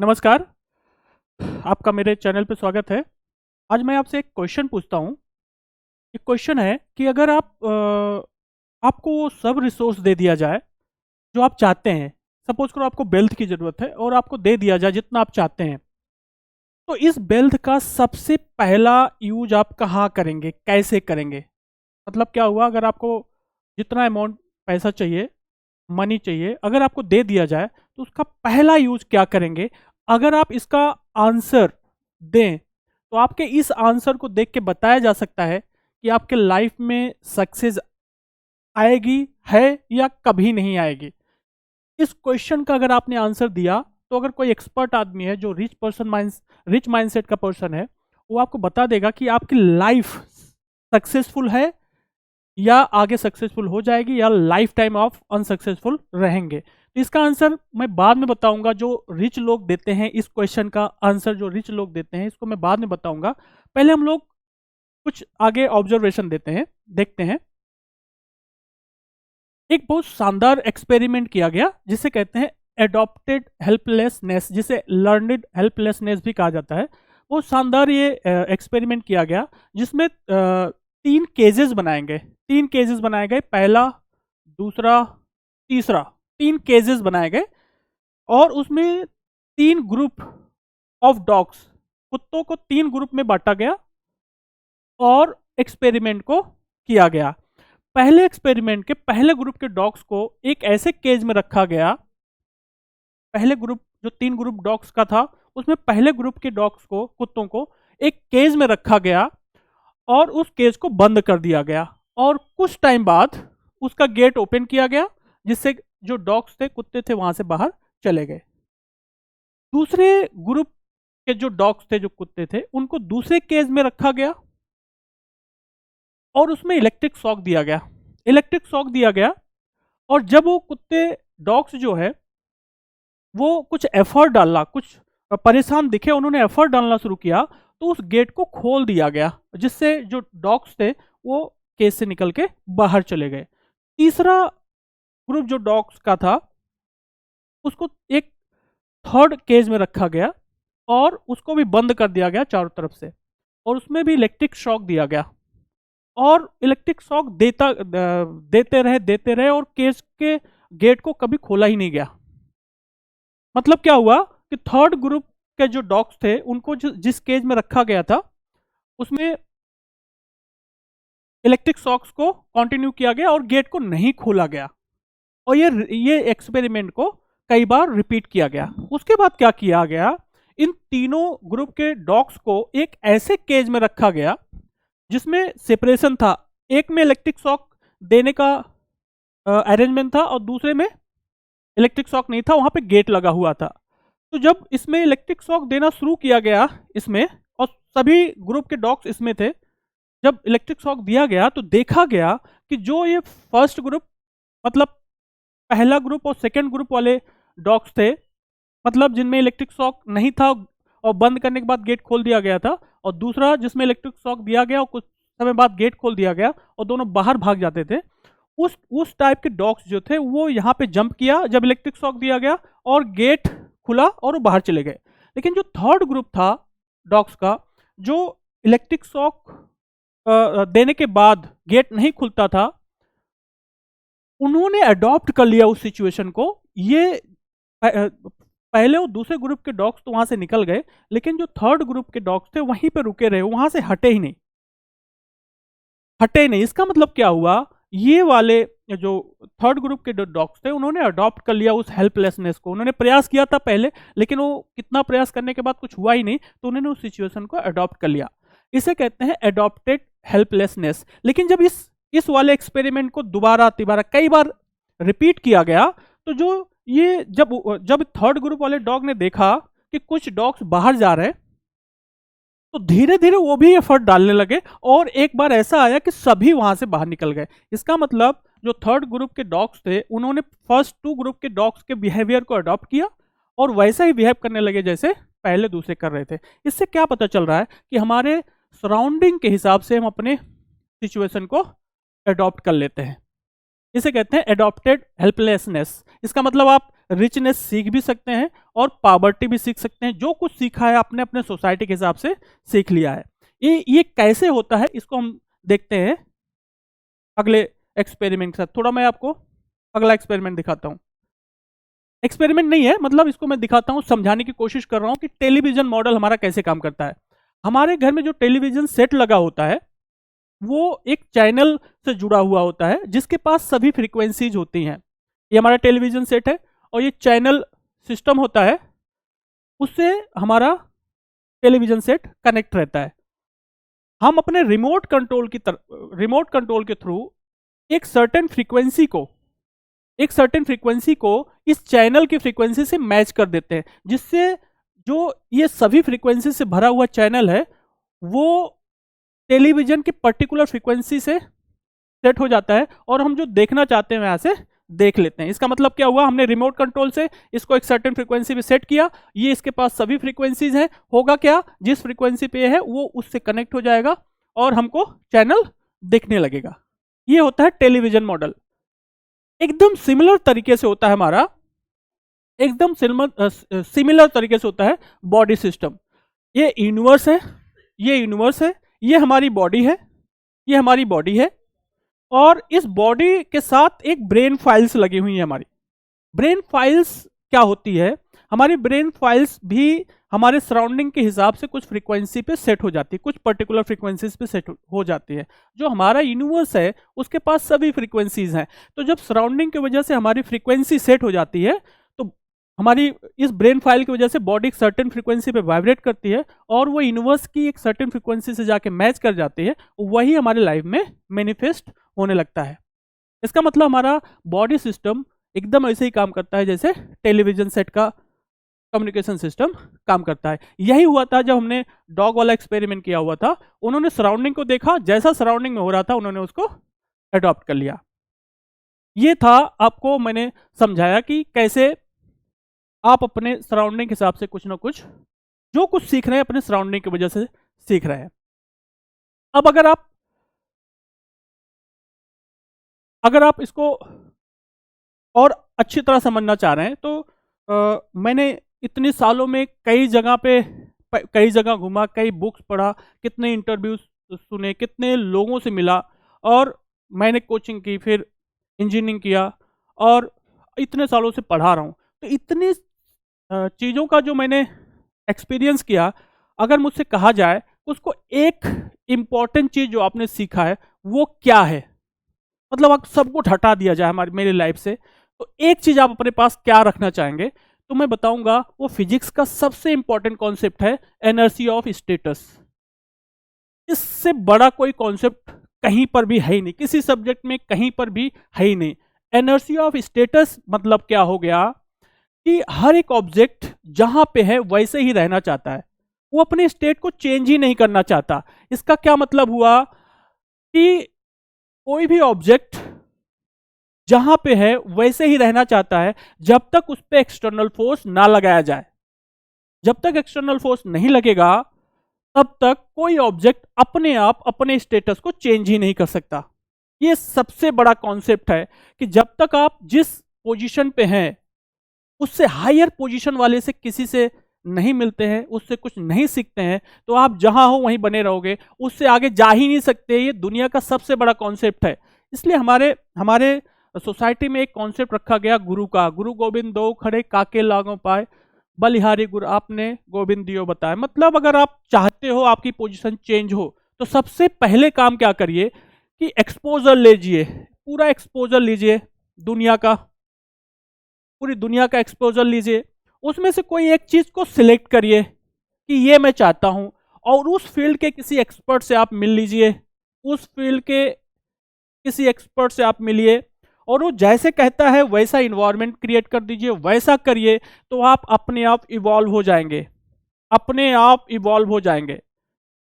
नमस्कार, आपका मेरे चैनल पे स्वागत है। आज मैं आपसे एक क्वेश्चन पूछता हूँ। एक क्वेश्चन है कि अगर आपको वो सब रिसोर्स दे दिया जाए जो आप चाहते हैं। सपोज़ करो आपको वेल्थ की ज़रूरत है और आपको दे दिया जाए जितना आप चाहते हैं। तो इस वेल्थ का सबसे पहला यूज़ आप कहाँ करेंगे? कैसे करेंगे? मतलब क्या हुआ अगर आपको जितना अमाउंट पैसा चाहिए, मनी चाहिए, अगर आपको दे दिया जाए तो उसका पहला यूज़ क्या करेंगे? अगर आप इसका आंसर दें तो आपके इस आंसर को देख के बताया जा सकता है कि आपके लाइफ में सक्सेस आएगी है या कभी नहीं आएगी। इस क्वेश्चन का अगर आपने आंसर दिया तो अगर कोई एक्सपर्ट आदमी है जो रिच माइंडसेट का पर्सन है, वो आपको बता देगा कि आपकी लाइफ सक्सेसफुल है या आगे सक्सेसफुल हो जाएगी या लाइफ टाइम ऑफ अनसक्सेसफुल रहेंगे। तो इसका आंसर मैं बाद में बताऊंगा। जो रिच लोग देते हैं इस क्वेश्चन का आंसर, जो रिच लोग देते हैं इसको मैं बाद में बताऊंगा। पहले हम लोग कुछ आगे ऑब्जर्वेशन देखते हैं। एक बहुत शानदार एक्सपेरिमेंट किया गया जिसे कहते हैं एडॉप्टेड हेल्पलेसनेस, जिसे लर्नड हेल्पलेसनेस भी कहा जाता है। बहुत शानदार ये एक्सपेरिमेंट किया गया जिसमें तीन केसेस बनाए गए। पहला, दूसरा, तीसरा, तीन केसेस बनाए गए और उसमें तीन ग्रुप ऑफ डॉग्स, कुत्तों को तीन ग्रुप में बांटा गया और एक्सपेरिमेंट को किया गया। पहले एक्सपेरिमेंट के पहले ग्रुप के डॉग्स को एक ऐसे केज में रखा गया। पहले ग्रुप जो तीन ग्रुप डॉग्स का था उसमें पहले ग्रुप के डॉग्स को, कुत्तों को एक केज में रखा गया और उस केज को बंद कर दिया गया और कुछ टाइम बाद उसका गेट ओपन किया गया जिससे जो डॉग्स थे, कुत्ते थे, वहां से बाहर चले गए। दूसरे ग्रुप के जो डॉग्स थे, जो कुत्ते थे, उनको दूसरे केज में रखा गया और उसमें इलेक्ट्रिक शॉक दिया गया। और जब वो कुत्ते, डॉग्स जो है, वो कुछ एफर्ट डालना, कुछ परेशान दिखे, उन्होंने एफर्ट डालना शुरू किया तो उस गेट को खोल दिया गया जिससे जो डॉग्स थे वो केज से निकल के बाहर चले गए। तीसरा ग्रुप जो डॉग्स का था उसको एक थर्ड केज में रखा गया और उसको भी बंद कर दिया गया चारों तरफ से और उसमें भी इलेक्ट्रिक शॉक दिया गया और इलेक्ट्रिक शॉक देते रहे और केज के गेट को कभी खोला ही नहीं गया। मतलब क्या हुआ कि थर्ड ग्रुप के जो डॉग्स थे उनको जिस केज में रखा गया था उसमें इलेक्ट्रिक शॉक्स को कंटिन्यू किया गया और गेट को नहीं खोला गया और ये एक्सपेरिमेंट को कई बार रिपीट किया गया। उसके बाद क्या किया गया, इन तीनों ग्रुप के डॉग्स को एक ऐसे केज में रखा गया जिसमें सेपरेशन था। एक में इलेक्ट्रिक शॉक देने का अरेंजमेंट था और दूसरे में इलेक्ट्रिक शॉक नहीं था, वहां पे गेट लगा हुआ था। तो जब इसमें इलेक्ट्रिक शॉक देना शुरू किया गया इसमें, और सभी ग्रुप के डॉग्स इसमें थे, जब इलेक्ट्रिक शॉक दिया गया तो देखा गया कि जो ये फर्स्ट ग्रुप, मतलब पहला ग्रुप और सेकंड ग्रुप वाले डॉग्स थे, मतलब जिनमें इलेक्ट्रिक शॉक नहीं था और बंद करने के बाद गेट खोल दिया गया था, और दूसरा जिसमें इलेक्ट्रिक शॉक दिया गया और कुछ समय बाद गेट खोल दिया गया और दोनों बाहर भाग जाते थे, उस टाइप के डॉग्स जो थे वो यहाँ पे जंप किया जब इलेक्ट्रिक शॉक दिया गया और गेट खुला और वो बाहर चले गए। लेकिन जो थर्ड ग्रुप था डॉग्स का, जो इलेक्ट्रिक शॉक देने के बाद गेट नहीं खुलता था, उन्होंने अडॉप्ट कर लिया उस सिचुएशन को। ये पहले वो दूसरे ग्रुप के डॉग्स तो वहां से निकल गए, लेकिन जो थर्ड ग्रुप के डॉग्स थे वहीं पे रुके रहे, वहां से हटे ही नहीं। इसका मतलब क्या हुआ, ये वाले जो थर्ड ग्रुप के डॉग्स थे उन्होंने अडॉप्ट कर लिया उस हेल्पलेसनेस को। उन्होंने प्रयास किया था पहले, लेकिन वो कितना प्रयास करने के बाद कुछ हुआ ही नहीं, तो उन्होंने उस सिचुएशन को अडॉप्ट कर लिया। इसे कहते हैं अडॉप्टेड हेल्पलेसनेस। लेकिन जब इस वाले एक्सपेरिमेंट को दोबारा तिबारा कई बार रिपीट किया गया तो जो ये जब थर्ड ग्रुप वाले डॉग ने देखा कि कुछ डॉग्स बाहर जा रहे हैं, तो धीरे धीरे वो भी एफर्ट डालने लगे और एक बार ऐसा आया कि सभी वहां से बाहर निकल गए। इसका मतलब जो थर्ड ग्रुप के डॉग्स थे उन्होंने फर्स्ट टू ग्रुप के डॉग्स के बिहेवियर को अडॉप्ट किया और वैसा ही बिहेव करने लगे जैसे पहले दूसरे कर रहे थे। इससे क्या पता चल रहा है कि हमारे सराउंडिंग के हिसाब से हम अपने सिचुएशन को अडॉप्ट कर लेते हैं। इसे कहते हैं एडॉप्टेड हेल्पलेसनेस। इसका मतलब आप रिचनेस सीख भी सकते हैं और पॉवर्टी भी सीख सकते हैं। जो कुछ सीखा है आपने अपने सोसाइटी के हिसाब से सीख लिया है। ये कैसे होता है इसको हम देखते हैं अगले एक्सपेरिमेंट के साथ। थोड़ा मैं आपको अगला एक्सपेरिमेंट दिखाता हूं। एक्सपेरिमेंट नहीं है, मतलब इसको मैं दिखाता हूं, समझाने की कोशिश कर रहा हूं कि टेलीविजन मॉडल हमारा कैसे काम करता है। हमारे घर में जो टेलीविजन सेट लगा होता है वो एक चैनल से जुड़ा हुआ होता है जिसके पास सभी फ्रीक्वेंसीज होती हैं। ये हमारा टेलीविजन सेट है और ये चैनल सिस्टम होता है, उससे हमारा टेलीविजन सेट कनेक्ट रहता है। हम अपने रिमोट कंट्रोल के थ्रू एक सर्टेन फ्रीक्वेंसी को इस चैनल की फ्रीक्वेंसी से मैच कर देते हैं, जिससे जो ये सभी फ्रीक्वेंसी से भरा हुआ चैनल है वो टेलीविजन की पर्टिकुलर फ्रीक्वेंसी से सेट हो जाता है और हम जो देखना चाहते हैं वहां से देख लेते हैं। इसका मतलब क्या हुआ, हमने रिमोट कंट्रोल से इसको एक सर्टेन फ्रीक्वेंसी पे सेट किया, ये इसके पास सभी फ्रीक्वेंसीज हैं, होगा क्या, जिस फ्रीक्वेंसी पे है वो उससे कनेक्ट हो जाएगा और हमको चैनल दिखने लगेगा। ये होता है टेलीविजन मॉडल। एकदम सिमिलर तरीके से होता है हमारा, एकदम सिमिलर तरीके से होता है बॉडी सिस्टम। ये यूनिवर्स है, ये हमारी बॉडी है, ये हमारी बॉडी है और इस बॉडी के साथ एक ब्रेन फाइल्स लगी हुई है। हमारी ब्रेन फाइल्स क्या होती है, हमारी ब्रेन फाइल्स भी हमारे सराउंडिंग के हिसाब से कुछ फ्रीक्वेंसी पे सेट हो जाती है, कुछ पर्टिकुलर फ्रीक्वेंसीज पे सेट हो जाती है। जो हमारा यूनिवर्स है उसके पास सभी फ्रीक्वेंसीज हैं, तो जब सराउंडिंग की वजह से हमारी फ्रीक्वेंसी सेट हो जाती है तो हमारी इस ब्रेन फाइल की वजह से बॉडी एक सर्टेन फ्रीक्वेंसी पे वाइब्रेट करती है और वो यूनिवर्स की एक सर्टेन फ्रीक्वेंसी से जाके मैच कर जाती है, वही हमारे लाइफ में मैनिफेस्ट होने लगता है। इसका मतलब हमारा बॉडी सिस्टम एकदम ऐसे ही काम करता है जैसे टेलीविजन सेट का कम्युनिकेशन सिस्टम काम करता है। यही हुआ था जब हमने डॉग वाला एक्सपेरिमेंट किया हुआ था। उन्होंने सराउंडिंग को देखा, जैसा सराउंडिंग में हो रहा था उन्होंने उसको अडॉप्ट कर लिया। ये था, आपको मैंने समझाया कि कैसे आप अपने सराउंडिंग के हिसाब से कुछ ना कुछ जो कुछ सीख रहे हैं अपने सराउंडिंग की वजह से सीख रहे हैं। अब अगर आप इसको और अच्छी तरह समझना चाह रहे हैं तो मैंने इतने सालों में कई जगह घूमा, कई बुक्स पढ़ा, कितने इंटरव्यूज सुने, कितने लोगों से मिला और मैंने कोचिंग की, फिर इंजीनियरिंग किया और इतने सालों से पढ़ा रहा हूँ। तो इतनी चीज़ों का जो मैंने एक्सपीरियंस किया, अगर मुझसे कहा जाए उसको एक इम्पॉर्टेंट चीज़ जो आपने सीखा है वो क्या है, मतलब आप सब कुछ हटा दिया जाए मेरी लाइफ से, तो एक चीज़ आप अपने पास क्या रखना चाहेंगे? तो मैं बताऊंगा वो फिजिक्स का सबसे इंपॉर्टेंट कॉन्सेप्ट है, एनर्जी ऑफ स्टेटस। इससे बड़ा कोई कॉन्सेप्ट कहीं पर भी है ही नहीं, किसी सब्जेक्ट में कहीं पर भी है ही नहीं। एनर्जी ऑफ स्टेटस मतलब क्या हो गया कि हर एक ऑब्जेक्ट जहां पे है वैसे ही रहना चाहता है, वो अपने स्टेट को चेंज ही नहीं करना चाहता। इसका क्या मतलब हुआ कि कोई भी ऑब्जेक्ट जहां पे है वैसे ही रहना चाहता है जब तक उस पर एक्सटर्नल फोर्स ना लगाया जाए। जब तक एक्सटर्नल फोर्स नहीं लगेगा तब तक कोई ऑब्जेक्ट अपने आप अपने स्टेटस को चेंज ही नहीं कर सकता। ये सबसे बड़ा कॉन्सेप्ट है कि जब तक आप जिस पोजीशन पे हैं उससे हायर पोजीशन वाले से किसी से नहीं मिलते हैं, उससे कुछ नहीं सीखते हैं, तो आप जहां हो वहीं बने रहोगे, उससे आगे जा ही नहीं सकते। ये दुनिया का सबसे बड़ा कॉन्सेप्ट है। इसलिए हमारे सोसाइटी में एक कॉन्सेप्ट रखा गया गुरु का, गुरु गोविंद दो खड़े काके लागों पाए, बलिहारी गुरु आपने गोविंद दियो बताए। मतलब अगर आप चाहते हो आपकी पोजीशन चेंज हो तो सबसे पहले काम क्या करिए कि एक्सपोजर लीजिए, पूरा एक्सपोजर लीजिए, पूरी दुनिया का एक्सपोजर लीजिए, उसमें से कोई एक चीज को सिलेक्ट करिए कि ये मैं चाहता हूं और उस फील्ड के किसी एक्सपर्ट से आप मिल लीजिए, उस फील्ड के किसी एक्सपर्ट से आप मिलिए और वो जैसे कहता है वैसा इन्वायरमेंट क्रिएट कर दीजिए, वैसा करिए, तो आप अपने आप इवॉल्व हो जाएंगे, अपने आप इवॉल्व हो जाएंगे।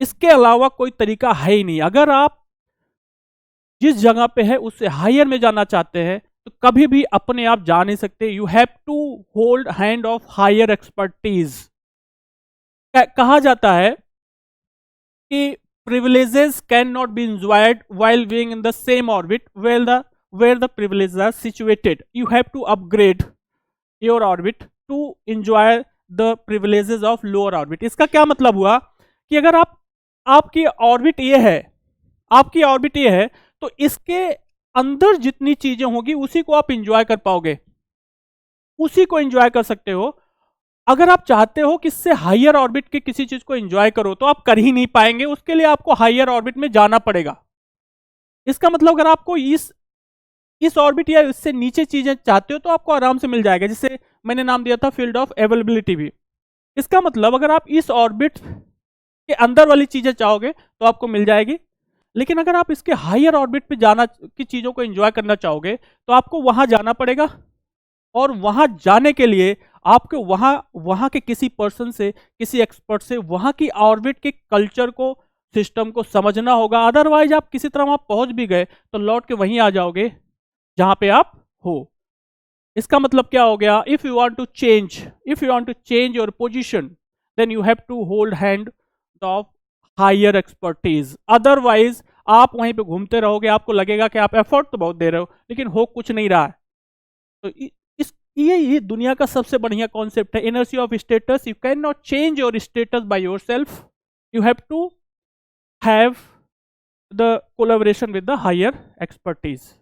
इसके अलावा कोई तरीका है ही नहीं। अगर आप जिस जगह पे है उससे हायर में जाना चाहते हैं तो कभी भी अपने आप जा नहीं सकते। You have to hold hand of higher expertise. कहा जाता है कि privileges cannot be enjoyed while being in the same orbit where the privileges are situated. You have to upgrade your orbit to enjoy the privileges of lower orbit. इसका क्या मतलब हुआ कि अगर आपकी ऑर्बिट ये है, आपकी ऑर्बिट ये है, तो इसके अंदर जितनी चीजें होगी उसी को आप एंजॉय कर पाओगे, उसी को एंजॉय कर सकते हो। अगर आप चाहते हो कि इससे हायर ऑर्बिट की किसी चीज को एंजॉय करो तो आप कर ही नहीं पाएंगे, उसके लिए आपको हायर ऑर्बिट में जाना पड़ेगा। इसका मतलब अगर आपको इस ऑर्बिट या इससे नीचे चीजें चाहते हो तो आपको आराम से मिल जाएगा, जिसे मैंने नाम दिया था फील्ड ऑफ अवेलेबिलिटी भी। इसका मतलब अगर आप इस ऑर्बिट के अंदर वाली चीजें चाहोगे तो आपको मिल जाएगी, लेकिन अगर आप इसके हायर ऑर्बिट पे जाना की चीजों को एंजॉय करना चाहोगे तो आपको वहां जाना पड़ेगा, और वहां जाने के लिए आपको वहां के किसी पर्सन से, किसी एक्सपर्ट से वहां की ऑर्बिट के कल्चर को, सिस्टम को समझना होगा। अदरवाइज आप किसी तरह वहां पहुंच भी गए तो लौट के वहीं आ जाओगे जहां पे आप हो। इसका मतलब क्या हो गया? If you want to change your position then you have to hold hand of higher expertise. Otherwise आप वहीं पे घूमते रहोगे, आपको लगेगा कि आप एफर्ट तो बहुत दे रहे हो लेकिन हो कुछ नहीं रहा है। तो ये दुनिया का सबसे बढ़िया कॉन्सेप्ट है, inertia of status. You can not change your status by yourself, you have to have the collaboration with the higher expertise.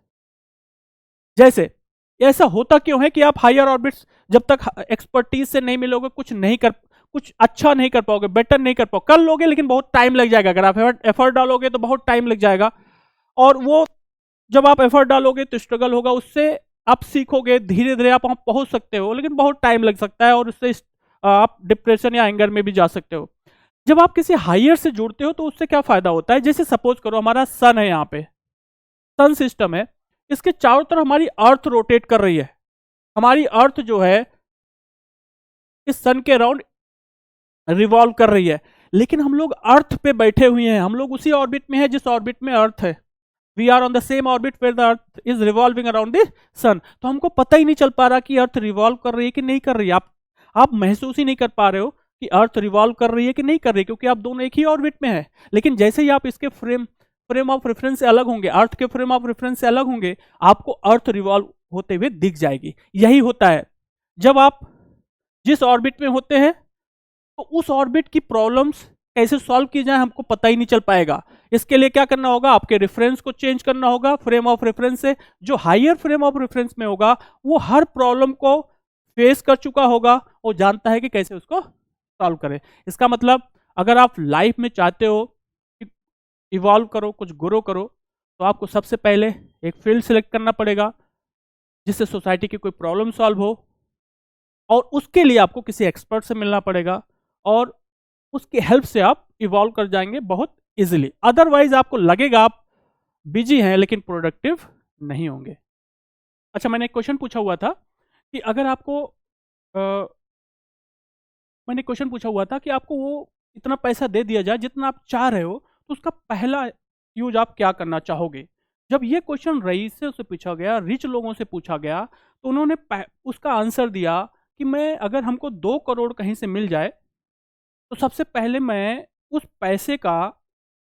जैसे ऐसा होता क्यों है कि आप हायर ऑर्बिट्स जब तक एक्सपर्टीज से नहीं मिलोगे कुछ अच्छा नहीं कर पाओगे, बेटर नहीं कर पाओगे। कर लोगे लेकिन बहुत टाइम लग जाएगा। अगर आप एफर्ट डालोगे तो बहुत टाइम लग जाएगा, और वो जब आप एफर्ट डालोगे तो स्ट्रगल होगा, उससे आप सीखोगे, धीरे धीरे आप वहां पहुंच सकते हो, लेकिन बहुत टाइम लग सकता है और उससे आप डिप्रेशन या एंगर में भी जा सकते हो। जब आप किसी हायर से जुड़ते हो तो उससे क्या फायदा होता है? जैसे सपोज करो हमारा सन है, यहाँ पे सन सिस्टम है, इसके चारों तरफ हमारी अर्थ रोटेट कर रही है। हमारी अर्थ जो है इस सन के अराउंड रिवॉल्व कर रही है, लेकिन हम लोग अर्थ पे बैठे हुए हैं, हम लोग उसी ऑर्बिट में हैं जिस ऑर्बिट में अर्थ है। We are on the same orbit where the earth is revolving around the sun. तो हमको पता ही नहीं चल पा रहा कि अर्थ रिवॉल्व कर रही है कि नहीं कर रही है। आप महसूस ही नहीं कर पा रहे हो कि अर्थ रिवॉल्व कर रही है कि नहीं कर रही है, क्योंकि आप दोनों एक ही ऑर्बिट में है। लेकिन जैसे ही आप इसके फ्रेम ऑफ रेफरेंस से अलग होंगे, अर्थ के फ्रेम ऑफ रेफरेंस से अलग होंगे, आपको अर्थ रिवॉल्व होते हुए दिख जाएगी। यही होता है जब आप जिस ऑर्बिट में होते हैं तो उस ऑर्बिट की प्रॉब्लम्स कैसे सॉल्व की जाए हमको पता ही नहीं चल पाएगा। इसके लिए क्या करना होगा? आपके रेफरेंस को चेंज करना होगा। फ्रेम ऑफ रेफरेंस से जो हायर फ्रेम ऑफ रेफरेंस में होगा वो हर प्रॉब्लम को फेस कर चुका होगा और जानता है कि कैसे उसको सॉल्व करें। इसका मतलब अगर आप लाइफ में चाहते हो कि इवॉल्व करो, कुछ ग्रो करो, तो आपको सबसे पहले एक फील्ड सेलेक्ट करना पड़ेगा जिससे सोसाइटी की कोई प्रॉब्लम सॉल्व हो, और उसके लिए आपको किसी एक्सपर्ट से मिलना पड़ेगा और उसकी हेल्प से आप इवॉल्व कर जाएंगे बहुत इजीली। अदरवाइज आपको लगेगा आप बिजी हैं लेकिन प्रोडक्टिव नहीं होंगे। अच्छा, मैंने एक क्वेश्चन पूछा हुआ था कि अगर आपको मैंने क्वेश्चन पूछा हुआ था कि आपको वो इतना पैसा दे दिया जाए जितना आप चाह रहे हो, तो उसका पहला यूज आप क्या करना चाहोगे? जब ये क्वेश्चन रईसों से पूछा गया, रिच लोगों से पूछा गया, तो उन्होंने उसका आंसर दिया कि मैं अगर हमको 2 करोड़ कहीं से मिल जाए तो सबसे पहले मैं उस पैसे का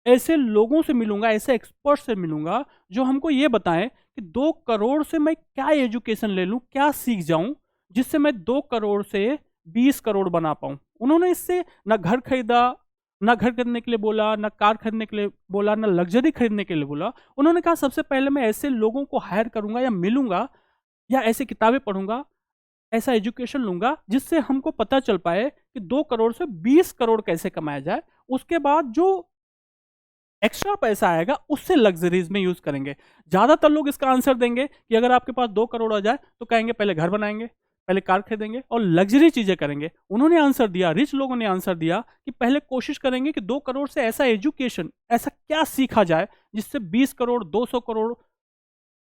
ऐसे लोगों से मिलूंगा, ऐसे एक्सपर्ट से मिलूंगा जो हमको ये बताएं कि 2 करोड़ से मैं क्या एजुकेशन ले लूं, क्या सीख जाऊं जिससे मैं 2 करोड़ से 20 करोड़ बना पाऊं। उन्होंने इससे ना घर खरीदा, ना घर खरीदने के लिए बोला, ना कार खरीदने के लिए बोला, ना लग्जरी खरीदने के लिए बोला। उन्होंने कहा सबसे पहले मैं ऐसे लोगों को हायर करूंगा या मिलूंगा या ऐसी किताबें पढ़ूंगा, ऐसा एजुकेशन लूंगा जिससे हमको पता चल पाए कि 2 करोड़ से 20 करोड़ कैसे कमाया जाए। उसके बाद जो एक्स्ट्रा पैसा आएगा उससे लग्जरीज में यूज करेंगे। ज्यादातर लोग इसका आंसर देंगे कि अगर आपके पास 2 करोड़ आ जाए तो कहेंगे पहले घर बनाएंगे, पहले कार खरीदेंगे और लग्जरी चीजें करेंगे। उन्होंने आंसर दिया, रिच लोगों ने आंसर दिया कि पहले कोशिश करेंगे कि 2 करोड़ से ऐसा एजुकेशन, ऐसा क्या सीखा जाए जिससे 20 करोड़ 200 करोड़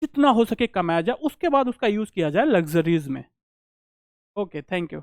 जितना हो सके कमाया जाए, उसके बाद उसका यूज किया जाए लग्जरीज में। Okay, thank you.